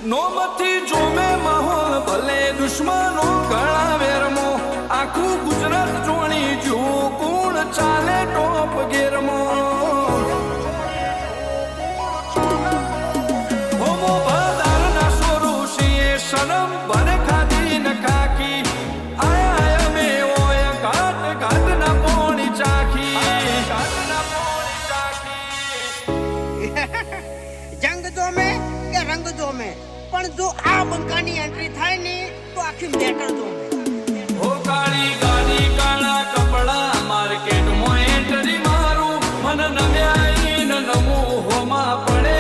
નોમથી જોમે માહોલ ભલે દુશ્મનો ઘણા વેરમો આખું ગુજરાત જોણી જો કોણ ચાલે ટોપ ગેરમો હોમો બધારના સ્વરૂષીએ શરમ ભરે ખાધી ન ખાકી આયા અમે ઓય ઘાટ ઘાટના પોણી ચાખી જંગ જોમે કે રંગ જોમે પણ જો આ બંકાની એન્ટ્રી થાય ને તો આખી મેટર જોમે હો કાળી ગાડી કાળા કપડા માર્કેટમાં એન્ટ્રી મારું મન નમ્યાઈ ન નમું હોમાં પડે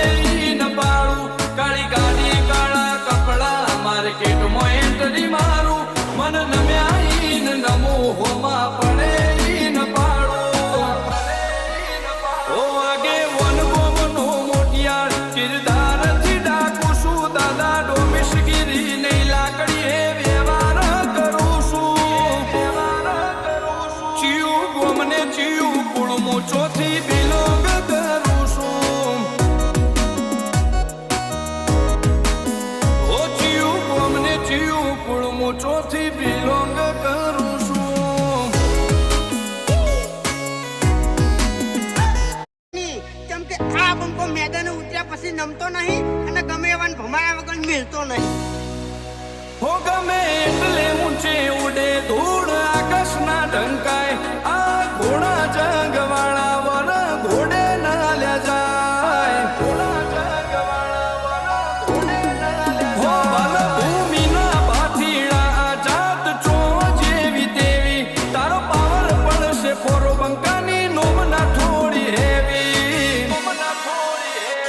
ન પાડું કાળી ગાડી કાળા કપડા માર્કેટમાં એન્ટ્રી મારું મન નમ્યાઈ ન નમું હોમાં પડે ન પાડું ઓ આગે વન ગોમનો મોટિયાર કિરદાર થી ડાકુ છું દાદા ડોમિશગીરી નહીં લાકડી હે વ્યવહાર કરું છું ચિયું ગોમને ચિયું કુળમો ચોથી બિલોંગ કરું છું ઓ ચિયું ગોમને ચિયું કુળમો ચોથી બિલોંગ કરું છું કેમ કે આ બંકો મેદાને ઉતર્યા પછી નમતો નહીં અને ગમે એવાને ભમાયા વગર મિલતો નહીં હો ગમે એટલે ઊંચે ઉડે ધૂળ આકાશના ઢંકાય આ ઘોડા જંગવાળા વર ઘોડે ના લે જાય હો બલ ભૂમિના ભાથીડા આઝાદ ચો જેવી તેવી તારો પાવર પડશે ફોરો બંકાની નોમના થોડી હેવી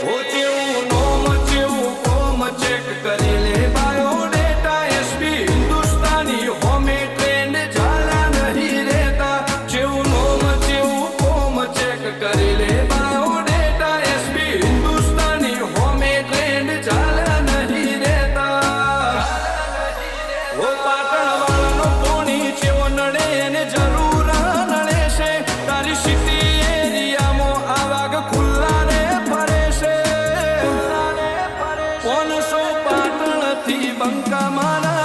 ઓ જેવું નોમ જેવું કોમ ચેક કરી લે બાયોડેટા એસપી હિન્દુસ્તાની હોમે ટ્રેન્ડ ઝાલા નહીં રહેતા જેવું નોમ જેવું કોમ ચેક કરી લે બાયોડેટા એસપી હિન્દુસ્તાની હોમે ટ્રેન્ડ ઝાલા નહીં રહેતા ઓ પાટણ વાળાનો પોણી જેવો નડે એને જરૂર નડે છે તારી સિટી એરિયામાં આ વાઘ ખુલ્લા રે ફરે છે 500 પાટણથી બંકા મારા